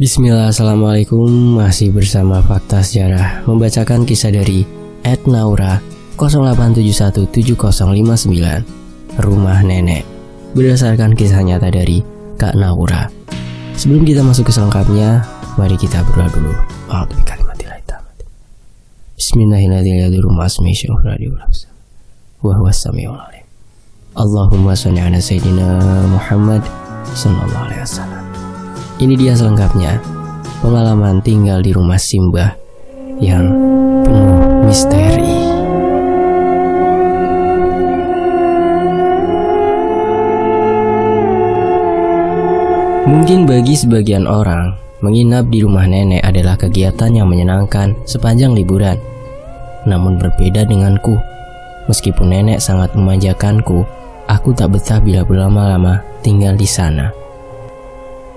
Bismillah, assalamualaikum. Masih bersama Fakta Sejarah, membacakan kisah dari @naura 08717059 Rumah Nenek, berdasarkan kisah nyata dari Kak Naura. Sebelum kita masuk ke selengkapnya, mari kita berdoa dulu. Bismillahirrahmanirrahim. Allahumma sholli ala sayyidina Muhammad sallallahu alaihi wasallam. Ini dia selengkapnya pengalaman tinggal di rumah Simbah yang penuh misteri. Mungkin bagi sebagian orang, menginap di rumah nenek adalah kegiatan yang menyenangkan sepanjang liburan. Namun berbeda denganku. Meskipun nenek sangat memanjakanku, aku tak betah bila berlama-lama tinggal di sana.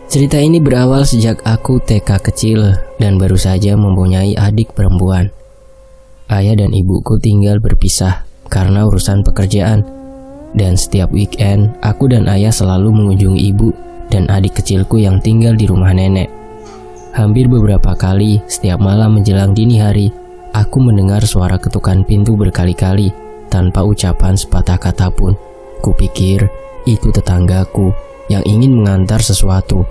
Cerita ini berawal sejak aku TK kecil dan baru saja mempunyai adik perempuan. Ayah dan ibuku tinggal berpisah karena urusan pekerjaan. Dan setiap weekend, aku dan ayah selalu mengunjungi ibu dan adik kecilku yang tinggal di rumah nenek. Hampir beberapa kali setiap malam menjelang dini hari, aku mendengar suara ketukan pintu berkali-kali tanpa ucapan sepatah kata pun. Kupikir itu tetanggaku yang ingin mengantar sesuatu.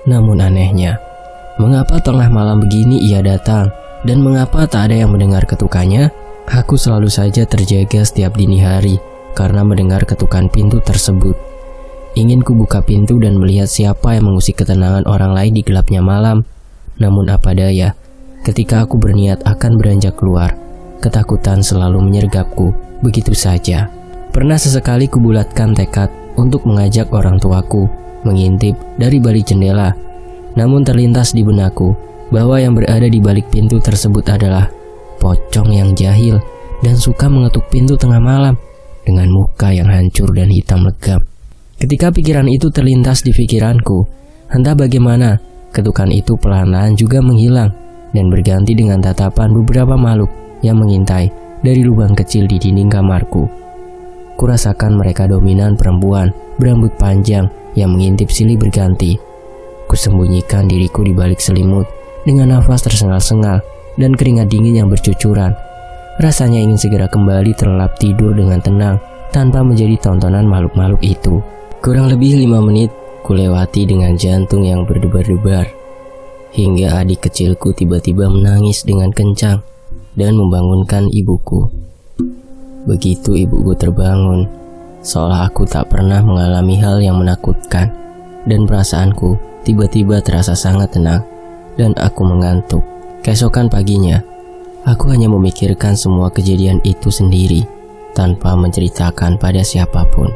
Namun anehnya, mengapa tengah malam begini ia datang, dan mengapa tak ada yang mendengar ketukannya? Aku selalu saja terjaga setiap dini hari karena mendengar ketukan pintu tersebut. Ingin ku buka pintu dan melihat siapa yang mengusik ketenangan orang lain di gelapnya malam. Namun apa daya, ketika aku berniat akan beranjak keluar, ketakutan selalu menyergapku begitu saja. Pernah sesekali kubulatkan tekad untuk mengajak orang tuaku mengintip dari balik jendela. Namun terlintas di benakku bahwa yang berada di balik pintu tersebut adalah pocong yang jahil dan suka mengetuk pintu tengah malam dengan muka yang hancur dan hitam legam. Ketika pikiran itu terlintas di pikiranku, entah bagaimana ketukan itu perlahan-lahan juga menghilang dan berganti dengan tatapan beberapa makhluk yang mengintai dari lubang kecil di dinding kamarku. Kurasakan mereka dominan perempuan berambut panjang yang mengintip silih berganti. Kusembunyikan diriku di balik selimut dengan nafas tersengal-sengal dan keringat dingin yang bercucuran. Rasanya ingin segera kembali terlelap tidur dengan tenang tanpa menjadi tontonan makhluk-makhluk itu. Kurang lebih 5 menit kulewati dengan jantung yang berdebar-debar, hingga adik kecilku tiba-tiba menangis dengan kencang dan membangunkan ibuku. Begitu ibuku terbangun, seolah aku tak pernah mengalami hal yang menakutkan, dan perasaanku tiba-tiba terasa sangat tenang dan aku mengantuk. Keesokan paginya, aku hanya memikirkan semua kejadian itu sendiri tanpa menceritakan pada siapapun.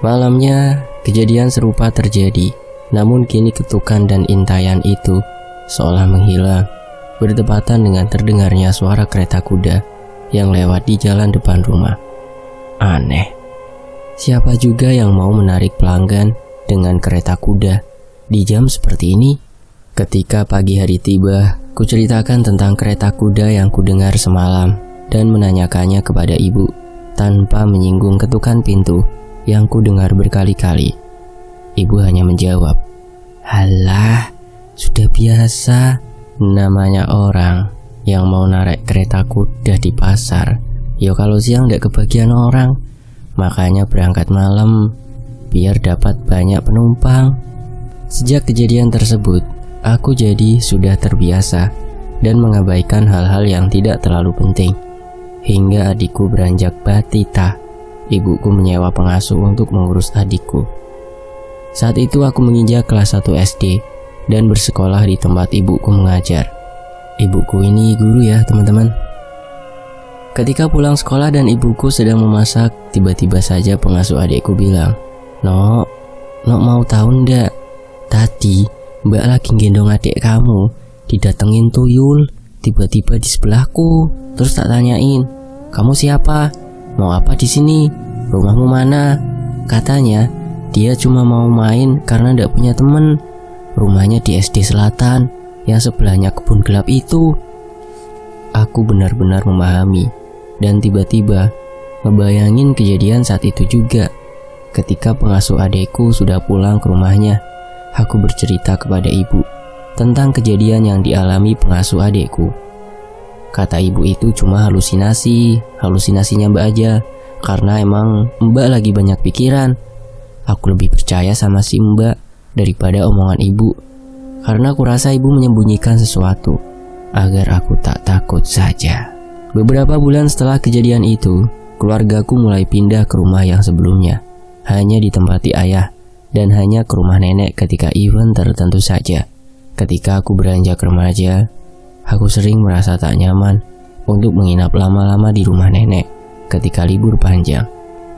Malamnya, kejadian serupa terjadi, namun kini ketukan dan intayan itu seolah menghilang, bertepatan dengan terdengarnya suara kereta kuda yang lewat di jalan depan rumah. Aneh. Siapa juga yang mau menarik pelanggan dengan kereta kuda di jam seperti ini? Ketika pagi hari tiba, kuceritakan tentang kereta kuda yang kudengar semalam dan menanyakannya kepada ibu tanpa menyinggung ketukan pintu yang kudengar berkali-kali. Ibu hanya menjawab, "Halah, sudah biasa. Namanya orang yang mau narik kereta kuda di pasar. Ya kalau siang gak kebagian orang, makanya berangkat malam biar dapat banyak penumpang." Sejak kejadian tersebut, aku jadi sudah terbiasa dan mengabaikan hal-hal yang tidak terlalu penting. Hingga adikku beranjak batita, ibuku menyewa pengasuh untuk mengurus adikku. Saat itu aku menginjak kelas 1 SD dan bersekolah di tempat ibuku mengajar. Ibuku ini guru ya teman-teman. Ketika pulang sekolah dan ibuku sedang memasak, tiba-tiba saja pengasuh adikku bilang, Nok mau tahu ndak? Tadi Mbak lagi gendong adik kamu, didatengin tuyul tiba-tiba di sebelahku. Terus tak tanyain, kamu siapa? Mau apa di sini? Rumahmu mana? Katanya dia cuma mau main karena ndak punya temen. Rumahnya di SD Selatan yang sebelahnya kebun gelap itu. Aku benar-benar memahami dan tiba-tiba ngebayangin kejadian saat itu juga. Ketika pengasuh adekku sudah pulang ke rumahnya, aku bercerita kepada ibu tentang kejadian yang dialami pengasuh adikku. Kata ibu itu cuma halusinasinya Mbak aja, karena emang Mbak lagi banyak pikiran. Aku lebih percaya sama si Mbak daripada omongan ibu, karena aku rasa ibu menyembunyikan sesuatu agar aku tak takut saja. Beberapa bulan setelah kejadian itu, keluargaku mulai pindah ke rumah yang sebelumnya, hanya ditempati ayah, dan hanya ke rumah nenek ketika event tertentu saja. Ketika aku beranjak remaja, aku sering merasa tak nyaman untuk menginap lama-lama di rumah nenek ketika libur panjang.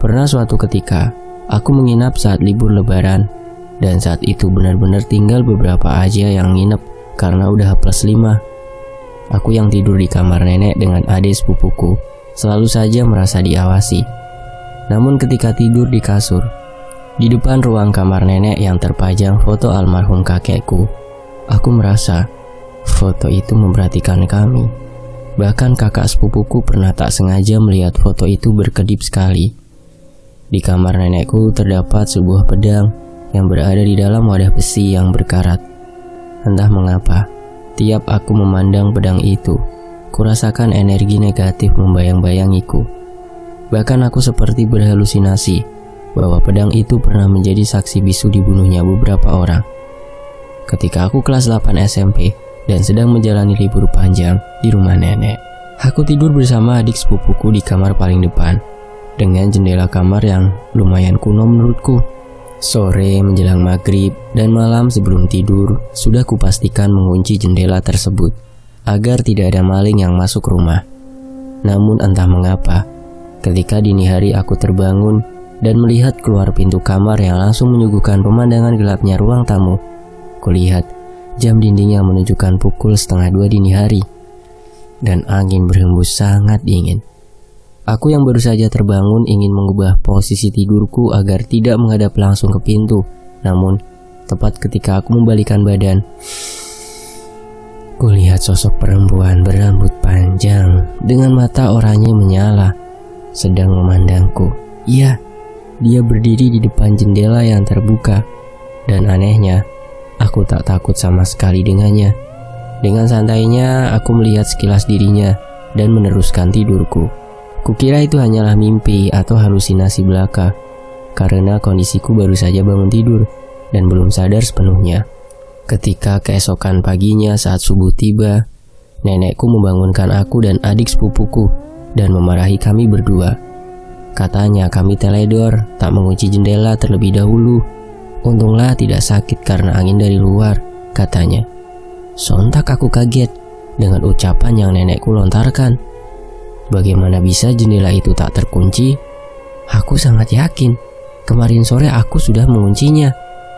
Pernah suatu ketika, aku menginap saat libur lebaran, dan saat itu benar-benar tinggal beberapa aja yang nginep karena udah +5. Aku yang tidur di kamar nenek dengan adik sepupuku selalu saja merasa diawasi. Namun ketika tidur di kasur, di depan ruang kamar nenek yang terpajang foto almarhum kakekku, aku merasa foto itu memperhatikan kami. Bahkan kakak sepupuku pernah tak sengaja melihat foto itu berkedip sekali. Di kamar nenekku terdapat sebuah pedang yang berada di dalam wadah besi yang berkarat. Entah mengapa, tiap aku memandang pedang itu, kurasakan energi negatif membayang-bayangiku. Bahkan aku seperti berhalusinasi bahwa pedang itu pernah menjadi saksi bisu dibunuhnya beberapa orang. Ketika aku kelas 8 SMP dan sedang menjalani libur panjang di rumah nenek, aku tidur bersama adik sepupuku di kamar paling depan, dengan jendela kamar yang lumayan kuno menurutku. Sore menjelang maghrib dan malam sebelum tidur, sudah kupastikan mengunci jendela tersebut agar tidak ada maling yang masuk rumah. Namun entah mengapa, ketika dini hari aku terbangun dan melihat keluar pintu kamar yang langsung menyuguhkan pemandangan gelapnya ruang tamu, kulihat jam dinding yang menunjukkan pukul 1:30 dini hari, dan angin berhembus sangat dingin. Aku yang baru saja terbangun ingin mengubah posisi tidurku agar tidak menghadap langsung ke pintu. Namun, tepat ketika aku membalikkan badan, kulihat sosok perempuan berambut panjang dengan mata oranye menyala sedang memandangku. Iya, dia berdiri di depan jendela yang terbuka, dan anehnya, aku tak takut sama sekali dengannya. Dengan santainya, aku melihat sekilas dirinya dan meneruskan tidurku. Kukira itu hanyalah mimpi atau halusinasi belaka, karena kondisiku baru saja bangun tidur dan belum sadar sepenuhnya. Ketika keesokan paginya saat subuh tiba, nenekku membangunkan aku dan adik sepupuku dan memarahi kami berdua. Katanya kami teledor, tak mengunci jendela terlebih dahulu. Untunglah tidak sakit karena angin dari luar, katanya. Sontak aku kaget dengan ucapan yang nenekku lontarkan. Bagaimana bisa jendela itu tak terkunci? Aku sangat yakin kemarin sore aku sudah menguncinya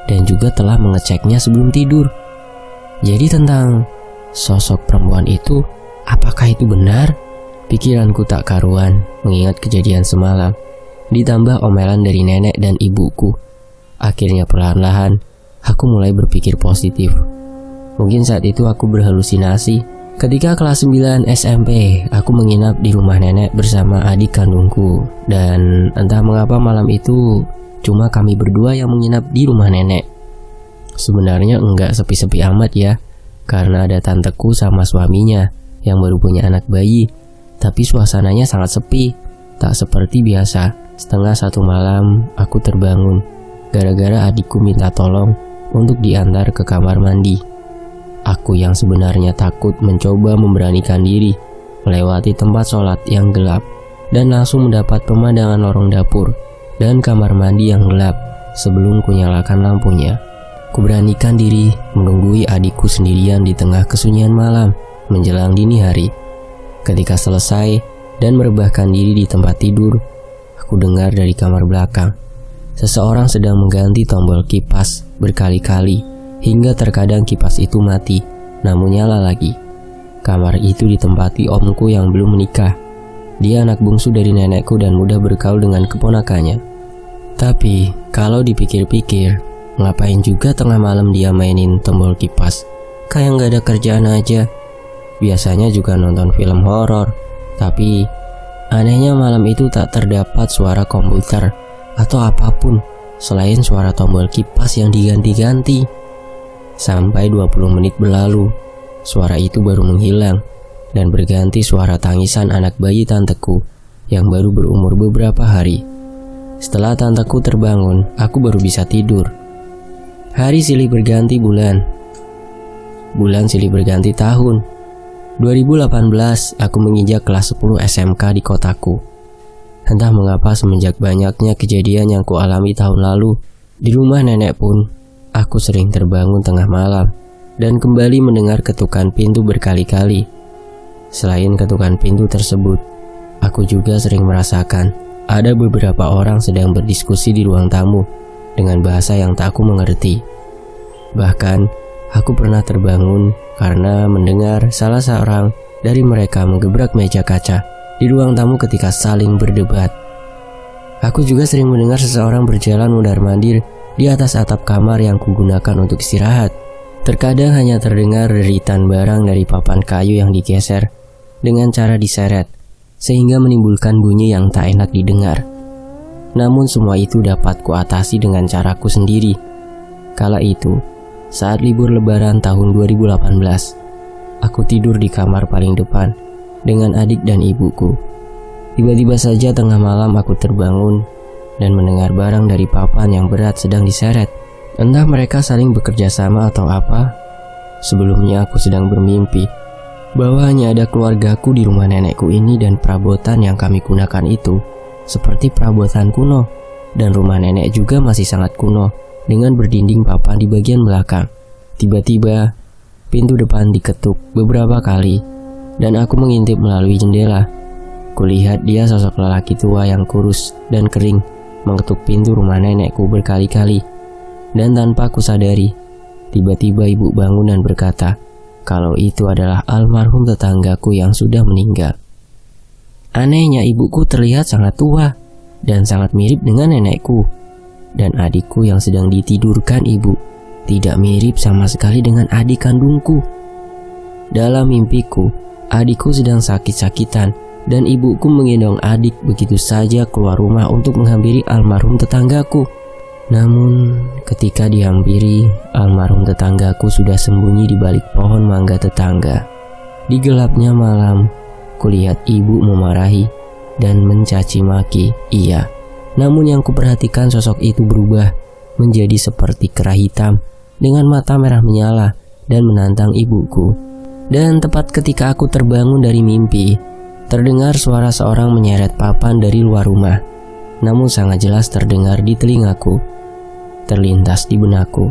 dan juga telah mengeceknya sebelum tidur. Jadi tentang sosok perempuan itu, apakah itu benar? Pikiranku tak karuan mengingat kejadian semalam, ditambah omelan dari nenek dan ibuku. Akhirnya perlahan-lahan aku mulai berpikir positif. Mungkin saat itu aku berhalusinasi. Ketika kelas 9 SMP, aku menginap di rumah nenek bersama adik kandungku. Dan entah mengapa malam itu cuma kami berdua yang menginap di rumah nenek. Sebenarnya enggak sepi-sepi amat ya, karena ada tanteku sama suaminya yang baru punya anak bayi. Tapi suasananya sangat sepi, tak seperti biasa. Setengah 1 malam aku terbangun gara-gara adikku minta tolong untuk diantar ke kamar mandi. Aku yang sebenarnya takut mencoba memberanikan diri melewati tempat sholat yang gelap dan langsung mendapat pemandangan lorong dapur dan kamar mandi yang gelap sebelum kunyalakan lampunya. Kuberanikan diri menunggui adikku sendirian di tengah kesunyian malam menjelang dini hari. Ketika selesai dan merebahkan diri di tempat tidur, aku dengar dari kamar belakang seseorang sedang mengganti tombol kipas berkali-kali hingga terkadang kipas itu mati, namun nyala lagi. Kamar itu ditempati omku yang belum menikah. Dia anak bungsu dari nenekku dan mudah bergaul dengan keponakannya. Tapi, kalau dipikir-pikir, ngapain juga tengah malam dia mainin tombol kipas? Kayak gak ada kerjaan aja. Biasanya juga nonton film horor. Tapi, anehnya malam itu tak terdapat suara komputer atau apapun selain suara tombol kipas yang diganti-ganti. Sampai 20 menit berlalu, suara itu baru menghilang dan berganti suara tangisan anak bayi tanteku yang baru berumur beberapa hari. Setelah tanteku terbangun, aku baru bisa tidur. Hari silih berganti bulan. Bulan silih berganti tahun. 2018, aku menginjak kelas 10 SMK di kotaku. Entah mengapa semenjak banyaknya kejadian yang kualami tahun lalu, di rumah nenek pun, aku sering terbangun tengah malam dan kembali mendengar ketukan pintu berkali-kali. Selain ketukan pintu tersebut, aku juga sering merasakan ada beberapa orang sedang berdiskusi di ruang tamu dengan bahasa yang tak aku mengerti. Bahkan, aku pernah terbangun karena mendengar salah seorang dari mereka menggebrak meja kaca di ruang tamu ketika saling berdebat. Aku juga sering mendengar seseorang berjalan mundar-mandir di atas atap kamar yang kugunakan untuk istirahat. Terkadang hanya terdengar deritan barang dari papan kayu yang digeser dengan cara diseret, sehingga menimbulkan bunyi yang tak enak didengar. Namun semua itu dapat kuatasi dengan caraku sendiri. Kala itu, saat libur lebaran tahun 2018, aku tidur di kamar paling depan dengan adik dan ibuku. Tiba-tiba saja tengah malam aku terbangun dan mendengar barang dari papan yang berat sedang diseret. Entah mereka saling bekerja sama atau apa. Sebelumnya aku sedang bermimpi bahwa hanya ada keluargaku di rumah nenekku ini dan perabotan yang kami gunakan itu seperti perabotan kuno, dan rumah nenek juga masih sangat kuno dengan berdinding papan di bagian belakang. Tiba-tiba pintu depan diketuk beberapa kali dan aku mengintip melalui jendela. Kulihat dia sosok lelaki tua yang kurus dan kering mengetuk pintu rumah nenekku berkali-kali. Dan tanpa kusadari, tiba-tiba ibu bangun dan berkata kalau itu adalah almarhum tetanggaku yang sudah meninggal. Anehnya ibuku terlihat sangat tua dan sangat mirip dengan nenekku. Dan adikku yang sedang ditidurkan ibu tidak mirip sama sekali dengan adik kandungku. Dalam mimpiku, adikku sedang sakit-sakitan dan ibuku menggendong adik begitu saja keluar rumah untuk menghampiri almarhum tetanggaku. Namun ketika dihampiri, almarhum tetanggaku sudah sembunyi di balik pohon mangga tetangga. Di gelapnya malam, kulihat ibu memarahi dan mencaci maki ia. Namun yang kuperhatikan sosok itu berubah menjadi seperti kera hitam dengan mata merah menyala dan menantang ibuku. Dan tepat ketika aku terbangun dari mimpi, terdengar suara seorang menyeret papan dari luar rumah. Namun sangat jelas terdengar di telingaku. Terlintas di benakku,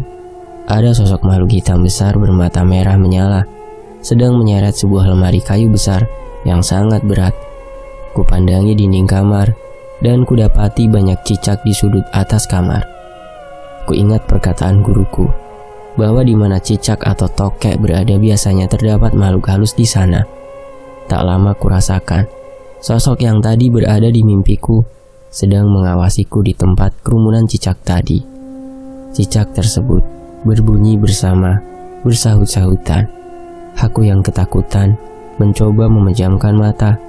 ada sosok makhluk hitam besar bermata merah menyala sedang menyeret sebuah lemari kayu besar yang sangat berat. Kupandangi dinding kamar dan kudapati banyak cicak di sudut atas kamar. Kuingat perkataan guruku bahwa di mana cicak atau tokek berada biasanya terdapat makhluk halus di sana. Tak lama kurasakan sosok yang tadi berada di mimpiku sedang mengawasiku di tempat kerumunan cicak tadi. Cicak tersebut berbunyi bersama, bersahut-sahutan. Aku yang ketakutan mencoba memejamkan mata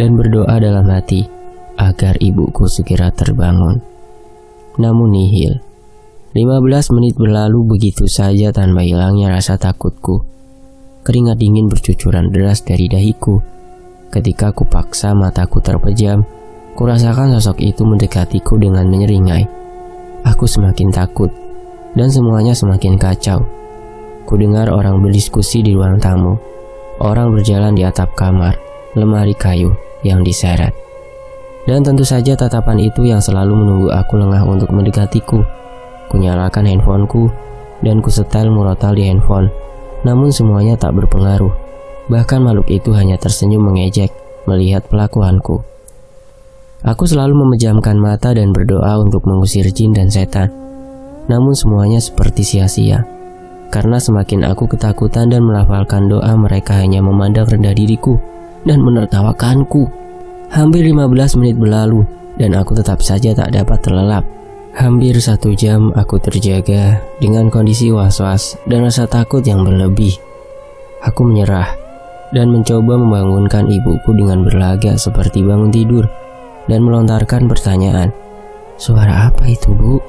dan berdoa dalam hati agar ibuku segera terbangun. Namun nihil. 15 menit berlalu begitu saja tanpa hilangnya rasa takutku. Keringat dingin bercucuran deras dari dahiku. Ketika ku paksa mataku terpejam, kurasakan sosok itu mendekatiku dengan menyeringai. Aku semakin takut dan semuanya semakin kacau. Kudengar orang berdiskusi di ruang tamu. Orang berjalan di atap kamar, lemari kayu yang diseret. Dan tentu saja tatapan itu yang selalu menunggu aku lengah untuk mendekatiku. Kunyalakan handphoneku dan kusetel murotal di handphone. Namun semuanya tak berpengaruh. Bahkan makhluk itu hanya tersenyum mengejek melihat pelakuanku. Aku selalu memejamkan mata dan berdoa untuk mengusir jin dan setan. Namun semuanya seperti sia-sia. Karena semakin aku ketakutan dan melafalkan doa, mereka hanya memandang rendah diriku dan menertawakanku. Hampir 15 menit berlalu dan aku tetap saja tak dapat terlelap. Hampir 1 jam aku terjaga dengan kondisi was-was dan rasa takut yang berlebih. Aku menyerah dan mencoba membangunkan ibuku dengan berlagak seperti bangun tidur dan melontarkan pertanyaan, "Suara apa itu, Bu?"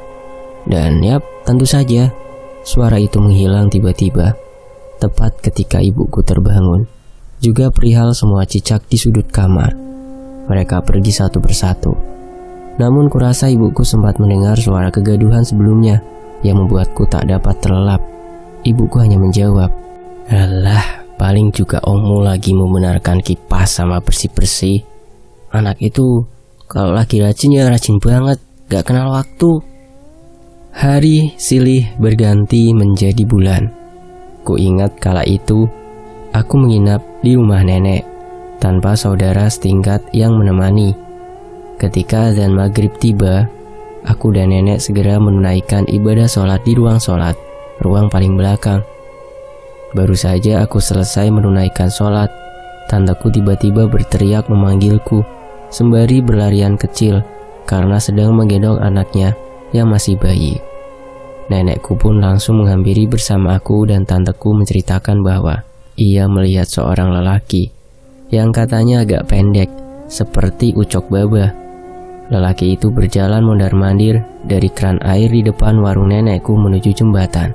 Dan yap, tentu saja suara itu menghilang tiba-tiba, tepat ketika ibuku terbangun. Juga perihal semua cicak di sudut kamar. Mereka pergi satu persatu. Namun kurasa ibuku sempat mendengar suara kegaduhan sebelumnya yang membuatku tak dapat terlelap. Ibuku hanya menjawab, "Alah, paling juga Omu lagi membenarkan kipas sama bersih-bersih. Anak itu kalau lagi rajin ya rajin banget, gak kenal waktu." Hari silih berganti menjadi bulan. Ku ingat kala itu aku menginap di rumah nenek tanpa saudara setingkat yang menemani. Ketika azan maghrib tiba, aku dan nenek segera menunaikan ibadah sholat di ruang sholat, ruang paling belakang. Baru saja aku selesai menunaikan sholat, tanteku tiba-tiba berteriak memanggilku, sembari berlarian kecil karena sedang menggendong anaknya yang masih bayi. Nenekku pun langsung menghampiri bersama aku dan tanteku menceritakan bahwa ia melihat seorang lelaki yang katanya agak pendek, seperti ucok baba. Lelaki itu berjalan mondar-mandir dari keran air di depan warung nenekku menuju jembatan.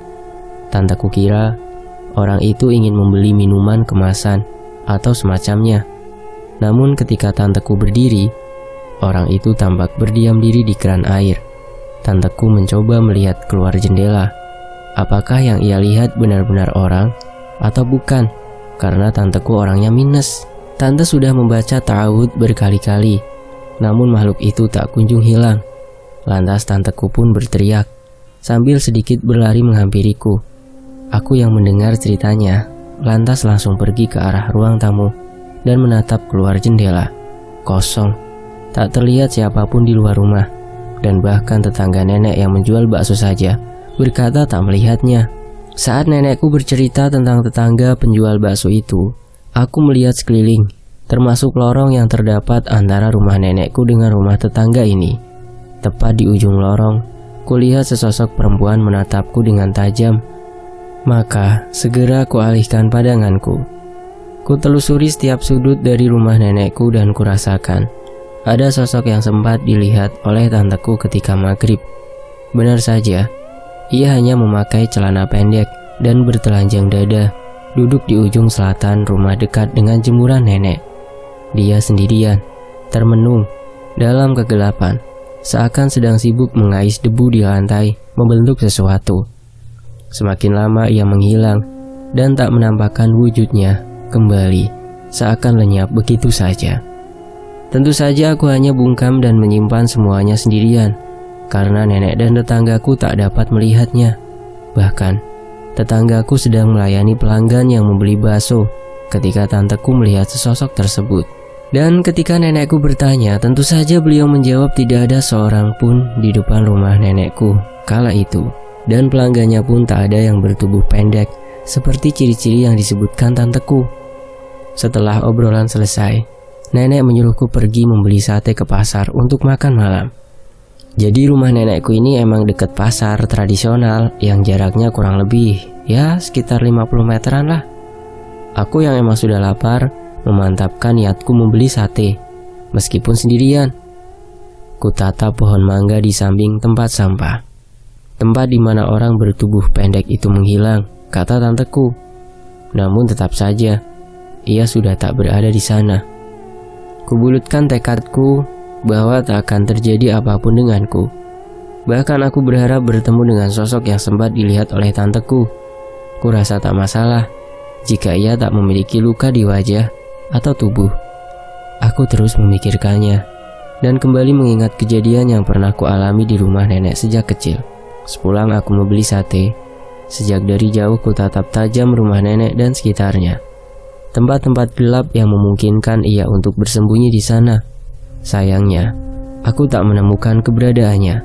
Tanteku kira orang itu ingin membeli minuman kemasan atau semacamnya. Namun ketika tanteku berdiri, orang itu tampak berdiam diri di keran air. Tanteku mencoba melihat keluar jendela. Apakah yang ia lihat benar-benar orang atau bukan? Karena tanteku orangnya minus. Tante sudah membaca ta'awud berkali-kali, namun makhluk itu tak kunjung hilang. Lantas tanteku pun berteriak sambil sedikit berlari menghampiriku. Aku yang mendengar ceritanya lantas langsung pergi ke arah ruang tamu dan menatap keluar jendela. Kosong, tak terlihat siapapun di luar rumah. Dan bahkan tetangga nenek yang menjual bakso saja berkata tak melihatnya. Saat nenekku bercerita tentang tetangga penjual bakso itu, aku melihat sekeliling, termasuk lorong yang terdapat antara rumah nenekku dengan rumah tetangga ini. Tepat di ujung lorong, kulihat sesosok perempuan menatapku dengan tajam. Maka segera kualihkan pandanganku. Ku telusuri setiap sudut dari rumah nenekku dan kurasakan ada sosok yang sempat dilihat oleh tanteku ketika maghrib. Benar saja, ia hanya memakai celana pendek dan bertelanjang dada, duduk di ujung selatan rumah dekat dengan jemuran nenek. Dia sendirian, termenung dalam kegelapan, seakan sedang sibuk mengais debu di lantai, membentuk sesuatu. Semakin lama ia menghilang dan tak menampakkan wujudnya kembali, seakan lenyap begitu saja. Tentu saja aku hanya bungkam dan menyimpan semuanya sendirian, karena nenek dan tetanggaku tak dapat melihatnya. Bahkan, tetanggaku sedang melayani pelanggan yang membeli bakso ketika tanteku melihat sesosok tersebut. Dan ketika nenekku bertanya, tentu saja beliau menjawab tidak ada seorang pun di depan rumah nenekku kala itu. Dan pelanggannya pun tak ada yang bertubuh pendek, seperti ciri-ciri yang disebutkan tanteku. Setelah obrolan selesai, nenek menyuruhku pergi membeli sate ke pasar untuk makan malam. Jadi rumah nenekku ini emang deket pasar tradisional yang jaraknya kurang lebih ya sekitar 50 meteran lah. Aku yang emang sudah lapar memantapkan niatku membeli sate, meskipun sendirian. Ku tatap pohon mangga di samping tempat sampah. Tempat di mana orang bertubuh pendek itu menghilang, kata tanteku. Namun tetap saja, ia sudah tak berada di sana. Kubulutkan tekadku bahwa tak akan terjadi apapun denganku. Bahkan aku berharap bertemu dengan sosok yang sempat dilihat oleh tanteku. Kurasa tak masalah jika ia tak memiliki luka di wajah atau tubuh. Aku terus memikirkannya dan kembali mengingat kejadian yang pernah kualami di rumah nenek sejak kecil. Sepulang aku membeli sate, sejak dari jauh ku tatap tajam rumah nenek dan sekitarnya. Tempat-tempat gelap yang memungkinkan ia untuk bersembunyi di sana. Sayangnya, aku tak menemukan keberadaannya.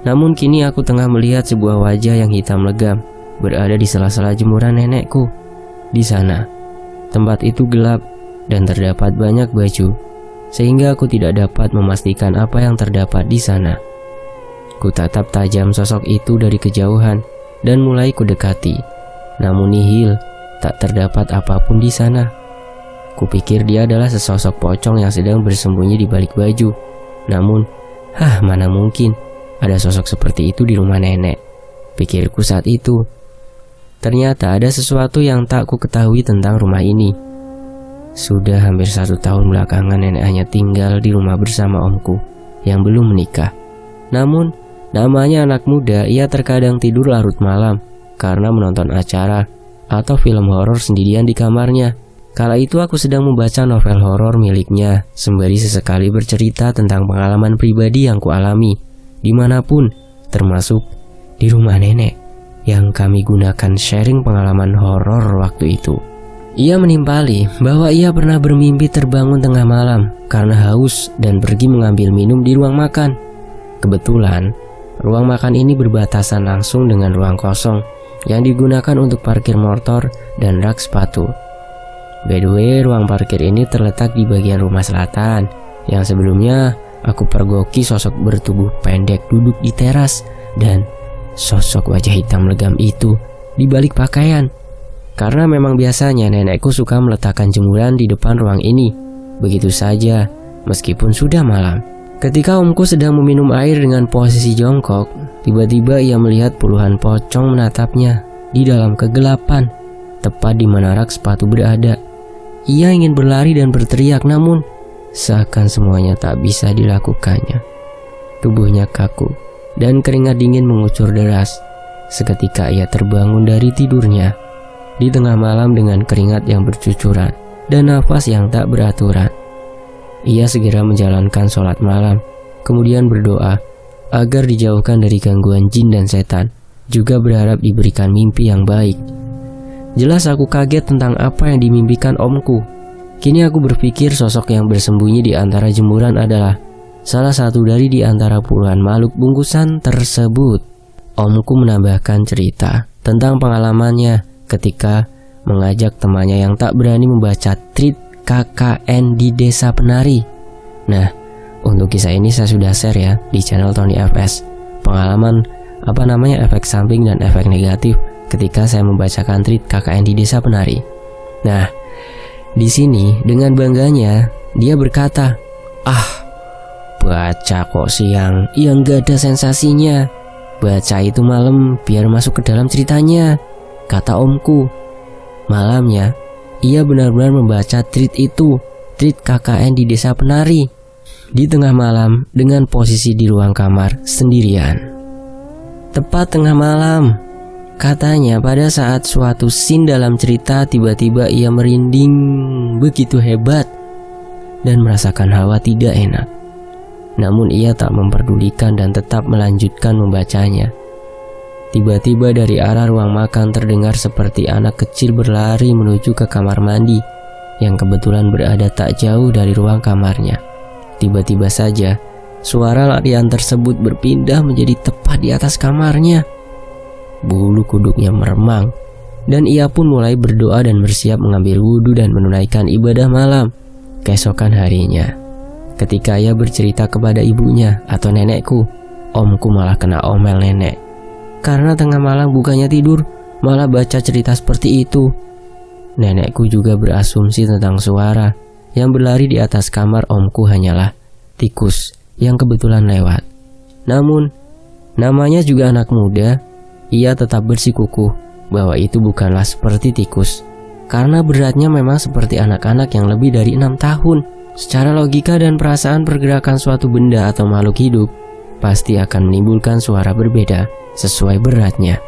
Namun kini aku tengah melihat sebuah wajah yang hitam legam berada di sela-sela jemuran nenekku. Di sana, tempat itu gelap dan terdapat banyak baju, sehingga aku tidak dapat memastikan apa yang terdapat di sana. Ku tatap tajam sosok itu dari kejauhan dan mulai kudekati. Namun nihil, tak terdapat apapun di sana. Kupikir dia adalah sesosok pocong yang sedang bersembunyi di balik baju. Namun, mana mungkin ada sosok seperti itu di rumah nenek. pikirku saat itu. Ternyata ada sesuatu yang tak ku ketahui tentang rumah ini. Sudah hampir 1 tahun belakangan nenek hanya tinggal di rumah bersama omku yang belum menikah. Namun, namanya anak muda, ia terkadang tidur larut malam karena menonton acara atau film horor sendirian di kamarnya. Kala itu aku sedang membaca novel horor miliknya, sembari sesekali bercerita tentang pengalaman pribadi yang kualami dimanapun, termasuk di rumah nenek yang kami gunakan sharing pengalaman horor waktu itu. Ia menimpali bahwa ia pernah bermimpi terbangun tengah malam karena haus dan pergi mengambil minum di ruang makan. Kebetulan, ruang makan ini berbatasan langsung dengan ruang kosong yang digunakan untuk parkir motor dan rak sepatu. By the way, ruang parkir ini terletak di bagian rumah selatan yang sebelumnya aku pergoki sosok bertubuh pendek duduk di teras dan sosok wajah hitam legam itu di balik pakaian. Karena memang biasanya nenekku suka meletakkan jemuran di depan ruang ini begitu saja meskipun sudah malam. Ketika omku sedang meminum air dengan posisi jongkok, tiba-tiba ia melihat puluhan pocong menatapnya di dalam kegelapan, tepat di mana rak sepatu berada. Ia ingin berlari dan berteriak, namun seakan semuanya tak bisa dilakukannya. Tubuhnya kaku dan keringat dingin mengucur deras. Seketika ia terbangun dari tidurnya di tengah malam dengan keringat yang bercucuran dan nafas yang tak beraturan. Ia segera menjalankan sholat malam, kemudian berdoa agar dijauhkan dari gangguan jin dan setan, juga berharap diberikan mimpi yang baik. Jelas aku kaget tentang apa yang dimimpikan omku. Kini aku berpikir sosok yang bersembunyi di antara jemuran adalah salah satu dari di antara puluhan makhluk bungkusan tersebut. Omku menambahkan cerita tentang pengalamannya ketika mengajak temannya yang tak berani membaca treat KKN di Desa Penari. Nah, untuk kisah ini saya sudah share ya di channel Tony FS. Pengalaman efek samping dan efek negatif ketika saya membacakan treat KKN di Desa Penari. Nah, di sini dengan bangganya dia berkata, baca kok siang, yang gak ada sensasinya. Baca itu malam biar masuk ke dalam ceritanya, kata omku. Malamnya, ia benar-benar membaca treat itu, treat KKN di Desa Penari, di tengah malam dengan posisi di ruang kamar sendirian. Tepat tengah malam, katanya pada saat suatu scene dalam cerita tiba-tiba ia merinding begitu hebat dan merasakan hawa tidak enak. Namun ia tak memperdulikan dan tetap melanjutkan membacanya. Tiba-tiba dari arah ruang makan terdengar seperti anak kecil berlari menuju ke kamar mandi yang kebetulan berada tak jauh dari ruang kamarnya. Tiba-tiba saja suara larian tersebut berpindah menjadi tepat di atas kamarnya. Bulu kuduknya meremang dan ia pun mulai berdoa dan bersiap mengambil wudhu dan menunaikan ibadah malam. Keesokan harinya, ketika ia bercerita kepada ibunya atau nenekku, omku malah kena omel nenek. Karena tengah malam bukannya tidur, malah baca cerita seperti itu. Nenekku juga berasumsi tentang suara yang berlari di atas kamar omku hanyalah tikus yang kebetulan lewat. Namun, namanya juga anak muda, ia tetap bersikukuh bahwa itu bukanlah seperti tikus. Karena beratnya memang seperti anak-anak yang lebih dari 6 tahun. Secara logika dan perasaan pergerakan suatu benda atau makhluk hidup pasti akan menimbulkan suara berbeda sesuai beratnya.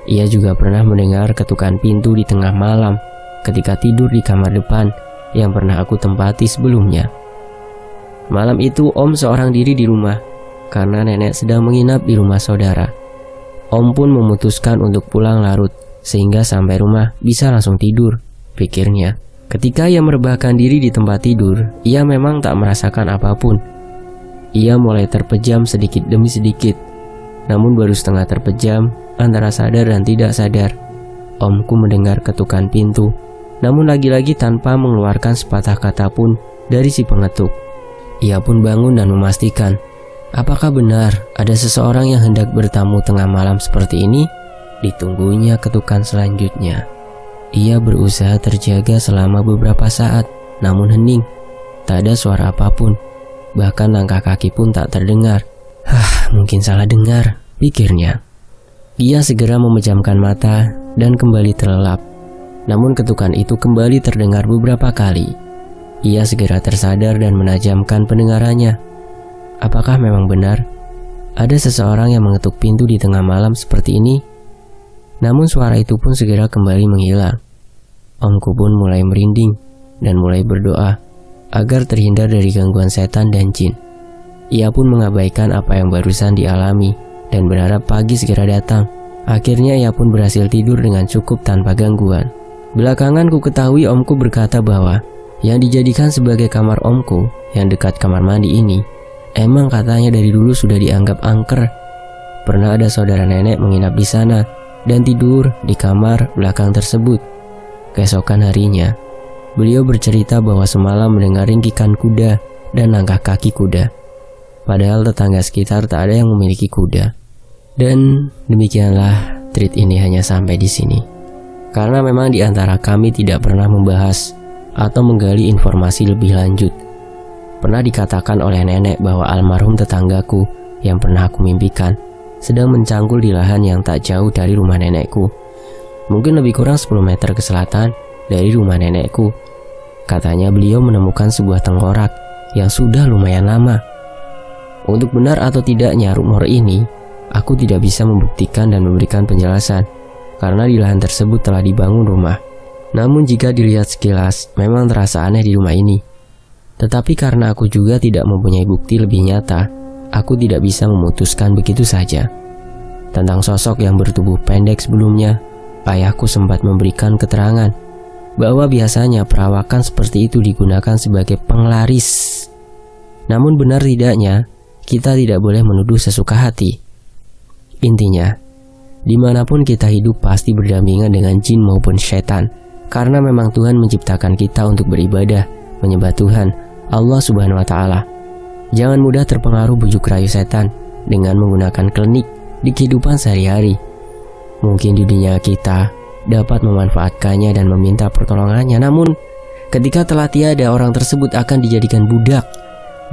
Ia juga pernah mendengar ketukan pintu di tengah malam ketika tidur di kamar depan yang pernah aku tempati sebelumnya. Malam itu om seorang diri di rumah karena nenek sedang menginap di rumah saudara. Om pun memutuskan untuk pulang larut sehingga sampai rumah bisa langsung tidur, pikirnya. Ketika ia merebahkan diri di tempat tidur, ia memang tak merasakan apapun. Ia mulai terpejam sedikit demi sedikit. Namun baru setengah terpejam, antara sadar dan tidak sadar, omku mendengar ketukan pintu. Namun lagi-lagi tanpa mengeluarkan sepatah kata pun dari si pengetuk. Ia pun bangun dan memastikan, apakah benar ada seseorang yang hendak bertamu tengah malam seperti ini? Ditunggunya ketukan selanjutnya. Ia berusaha terjaga selama beberapa saat, namun hening. Tak ada suara apapun. Bahkan langkah kaki pun tak terdengar. Mungkin salah dengar, pikirnya. Ia segera memejamkan mata dan kembali terlelap. Namun ketukan itu kembali terdengar beberapa kali. Ia segera tersadar dan menajamkan pendengarannya. Apakah memang benar ada seseorang yang mengetuk pintu di tengah malam seperti ini? Namun suara itu pun segera kembali menghilang. Omku pun mulai merinding dan mulai berdoa agar terhindar dari gangguan setan dan jin. Ia pun mengabaikan apa yang barusan dialami dan berharap pagi segera datang. Akhirnya ia pun berhasil tidur dengan cukup tanpa gangguan. Belakangan ku ketahui omku berkata bahwa yang dijadikan sebagai kamar omku yang dekat kamar mandi ini emang katanya dari dulu sudah dianggap angker. Pernah ada saudara nenek menginap di sana dan tidur di kamar belakang tersebut. Keesokan harinya, beliau bercerita bahwa semalam mendengar ringkikan kuda dan langkah kaki kuda. Padahal tetangga sekitar tak ada yang memiliki kuda. Dan demikianlah treat ini hanya sampai di sini. Karena memang di antara kami tidak pernah membahas atau menggali informasi lebih lanjut. Pernah dikatakan oleh nenek bahwa almarhum tetanggaku yang pernah aku mimpikan sedang mencangkul di lahan yang tak jauh dari rumah nenekku. Mungkin lebih kurang 10 meter ke selatan dari rumah nenekku. Katanya beliau menemukan sebuah tengkorak yang sudah lumayan lama. Untuk benar atau tidaknya rumor ini, aku tidak bisa membuktikan dan memberikan penjelasan karena di lahan tersebut telah dibangun rumah. Namun jika dilihat sekilas, memang terasa aneh di rumah ini. Tetapi karena aku juga tidak mempunyai bukti lebih nyata, aku tidak bisa memutuskan begitu saja. Tentang sosok yang bertubuh pendek sebelumnya, ayahku sempat memberikan keterangan bahwa biasanya perawakan seperti itu digunakan sebagai penglaris. Namun benar tidaknya, kita tidak boleh menuduh sesuka hati. Intinya, dimanapun kita hidup pasti berdampingan dengan jin maupun setan, karena memang Tuhan menciptakan kita untuk beribadah, menyembah Tuhan, Allah Subhanahu wa Ta'ala. Jangan mudah terpengaruh bujuk rayu setan dengan menggunakan klinik di kehidupan sehari-hari. Mungkin di dunia kita dapat memanfaatkannya dan meminta pertolongannya, namun ketika telah tiada, orang tersebut akan dijadikan budak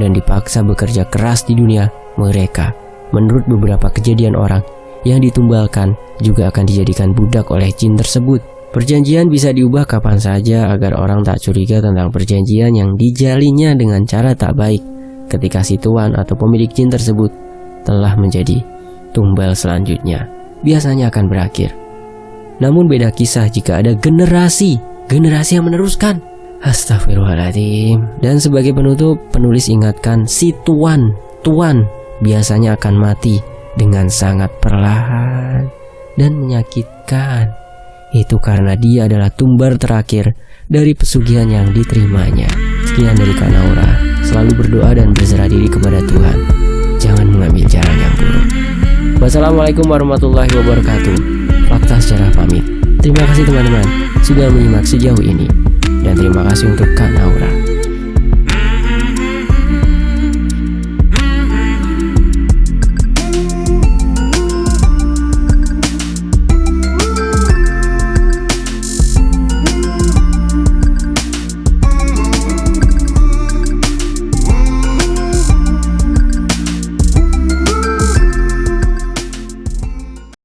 dan dipaksa bekerja keras di dunia mereka. Menurut beberapa kejadian, orang yang ditumbalkan juga akan dijadikan budak oleh jin tersebut. Perjanjian bisa diubah kapan saja agar orang tak curiga tentang perjanjian yang dijalinnya dengan cara tak baik ketika si tuan atau pemilik jin tersebut telah menjadi tumbal selanjutnya. Biasanya akan berakhir. Namun beda kisah jika ada generasi yang meneruskan. Astagfirullahaladzim. Dan sebagai penutup, penulis ingatkan si tuan biasanya akan mati dengan sangat perlahan dan menyakitkan. Itu karena dia adalah tumbar terakhir dari pesugihan yang diterimanya. Sekian dari Kak Naura. Selalu berdoa dan berserah diri kepada Tuhan. Jangan mengambil jalan yang buruk. Wassalamualaikum warahmatullahi wabarakatuh. Fakta sejarah pamit. Terima kasih teman-teman sudah menyimak sejauh ini. Dan terima kasih untuk Kak Naura.